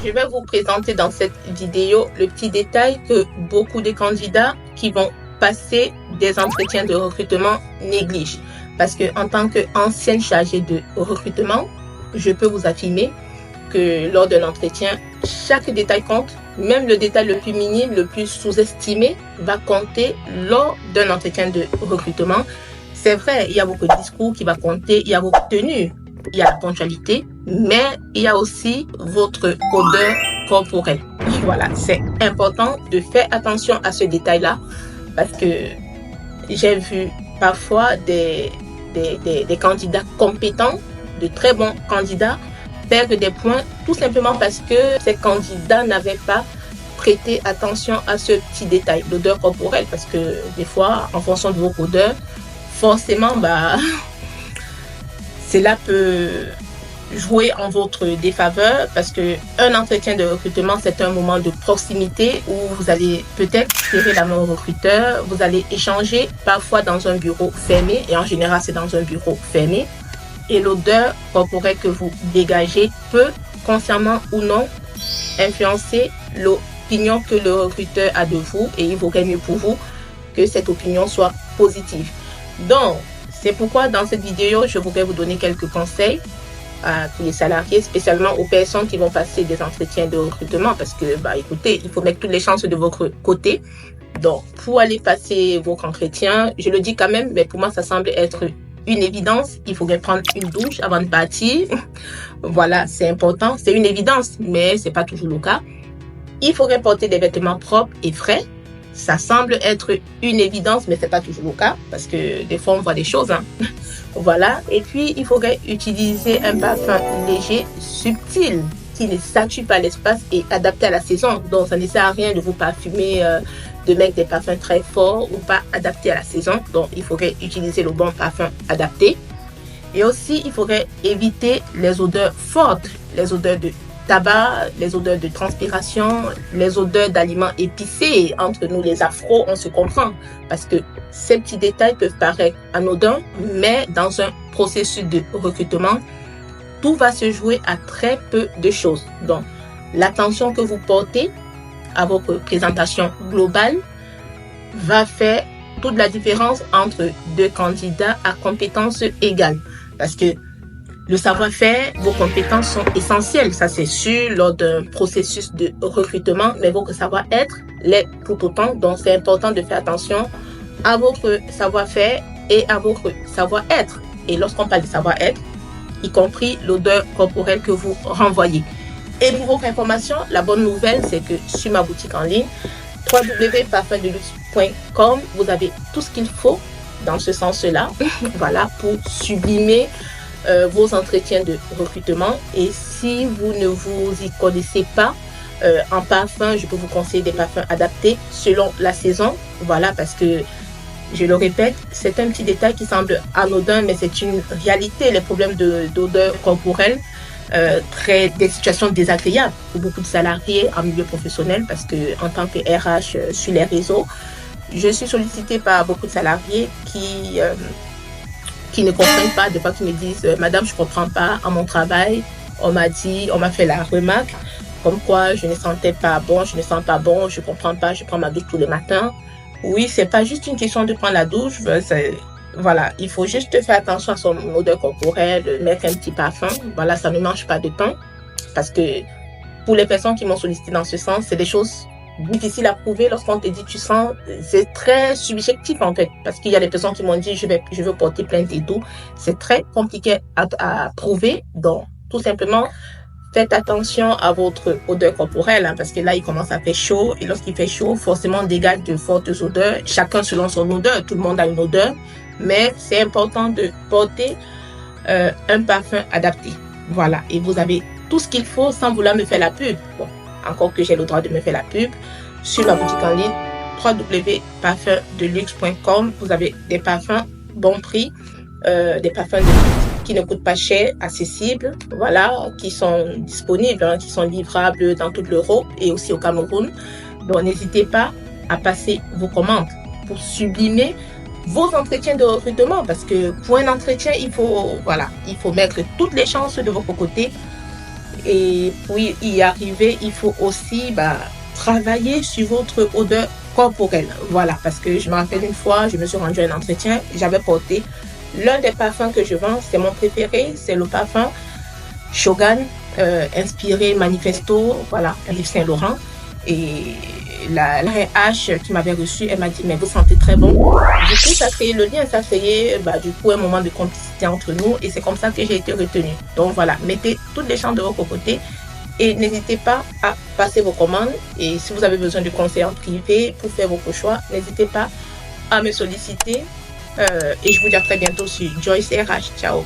Je vais vous présenter dans cette vidéo le petit détail que beaucoup de candidats qui vont passer des entretiens de recrutement négligent. Parce que en tant qu'ancienne chargée de recrutement, je peux vous affirmer que lors d'un entretien, chaque détail compte. Même le détail le plus minime, le plus sous-estimé, va compter lors d'un entretien de recrutement. C'est vrai, il y a beaucoup de discours qui va compter, il y a beaucoup de tenues, il y a la ponctualité, mais il y a aussi votre odeur corporelle. Voilà, c'est important de faire attention à ce détail-là parce que j'ai vu parfois des candidats compétents, de très bons candidats, perdre des points tout simplement parce que ces candidats n'avaient pas prêté attention à ce petit détail, l'odeur corporelle, parce que des fois, en fonction de votre odeur, forcément, cela peut jouer en votre défaveur parce que un entretien de recrutement, c'est un moment de proximité où vous allez peut-être serrer la main au recruteur, vous allez échanger parfois dans un bureau fermé et en général, c'est dans un bureau fermé. Et l'odeur corporelle que vous dégagez peut, consciemment ou non, influencer l'opinion que le recruteur a de vous et il vaudrait mieux pour vous que cette opinion soit positive. Donc, c'est pourquoi dans cette vidéo, je voudrais vous donner quelques conseils à tous les salariés, spécialement aux personnes qui vont passer des entretiens de recrutement parce que, écoutez, il faut mettre toutes les chances de votre côté. Donc, pour aller passer votre entretien, je le dis quand même, mais pour moi, ça semble être une évidence, il faudrait prendre une douche avant de partir. Voilà, c'est important, c'est une évidence, mais c'est pas toujours le cas. Il faudrait porter des vêtements propres et frais. Ça semble être une évidence, mais c'est pas toujours le cas, parce que des fois on voit des choses. Voilà, et puis il faudrait utiliser un parfum léger, subtil, qui ne sature pas l'espace et adapté à la saison. Donc ça ne sert à rien de vous parfumer, de mettre des parfums très forts ou pas adaptés à la saison. Donc il faudrait utiliser le bon parfum adapté. Et aussi il faudrait éviter les odeurs fortes, les odeurs de tabac, les odeurs de transpiration, les odeurs d'aliments épicés. Entre nous les afros, on se comprend parce que ces petits détails peuvent paraître anodins, mais dans un processus de recrutement, tout va se jouer à très peu de choses. Donc, l'attention que vous portez à votre présentation globale va faire toute la différence entre deux candidats à compétences égales. Parce que le savoir-faire, vos compétences sont essentielles, ça c'est sûr, lors d'un processus de recrutement, mais votre savoir-être l'est tout autant. Donc, c'est important de faire attention à votre savoir-faire et à votre savoir-être. Et lorsqu'on parle de savoir-être, y compris l'odeur corporelle que vous renvoyez. Et pour votre information, la bonne nouvelle, c'est que sur ma boutique en ligne, www.parfumdeluxe.com, vous avez tout ce qu'il faut dans ce sens-là, voilà, pour sublimer vos entretiens de recrutement. Et si vous ne vous y connaissez pas en parfum, je peux vous conseiller des parfums adaptés selon la saison, voilà, parce que je le répète, c'est un petit détail qui semble anodin, mais c'est une réalité. Les problèmes d'odeur corporelle créent des situations désagréables pour beaucoup de salariés en milieu professionnel parce que en tant que RH sur les réseaux, je suis sollicitée par beaucoup de salariés qui ne comprennent pas, de fois qui me disent Madame, je comprends pas, à mon travail, on m'a fait la remarque comme quoi je ne sentais pas bon, je ne sens pas bon, je comprends pas, je prends ma douche tous les matins. Oui, c'est pas juste une question de prendre la douche. Voilà, il faut juste faire attention à son odeur corporelle, mettre un petit parfum. Voilà, ça ne mange pas de temps. Parce que pour les personnes qui m'ont sollicité dans ce sens, c'est des choses difficiles à prouver. Lorsqu'on te dit tu sens, c'est très subjectif en fait. Parce qu'il y a des personnes qui m'ont dit je veux porter plainte et tout. C'est très compliqué à prouver. Donc, tout simplement, faites attention à votre odeur corporelle, parce que là, il commence à faire chaud. Et lorsqu'il fait chaud, forcément, on dégage de fortes odeurs. Chacun selon son odeur. Tout le monde a une odeur. Mais c'est important de porter un parfum adapté. Voilà. Et vous avez tout ce qu'il faut sans vouloir me faire la pub. Bon, encore que j'ai le droit de me faire la pub. Sur ma boutique en ligne, www.parfumdeluxe.com, vous avez des parfums bon prix, des parfums qui ne coûtent pas cher, accessibles, voilà, qui sont disponibles, qui sont livrables dans toute l'Europe et aussi au Cameroun. Donc, n'hésitez pas à passer vos commandes pour sublimer vos entretiens de recrutement parce que pour un entretien, il faut mettre toutes les chances de votre côté Et pour y arriver, il faut aussi travailler sur votre odeur corporelle. Voilà, parce que je me rappelle une fois, je me suis rendue à un entretien, j'avais porté l'un des parfums que je vends, c'est mon préféré, c'est le parfum Shogun, inspiré Manifesto, voilà, Yves Saint Laurent. Et la RH qui m'avait reçu, elle m'a dit, mais vous sentez très bon. Du coup, ça créé le lien, ça créé du coup un moment de complicité entre nous et c'est comme ça que j'ai été retenue. Donc voilà, mettez toutes les chances de votre côté et n'hésitez pas à passer vos commandes. Et si vous avez besoin de conseils en privé pour faire vos choix, n'hésitez pas à me solliciter. Et je vous dis à très bientôt sur Joyce RH. Ciao.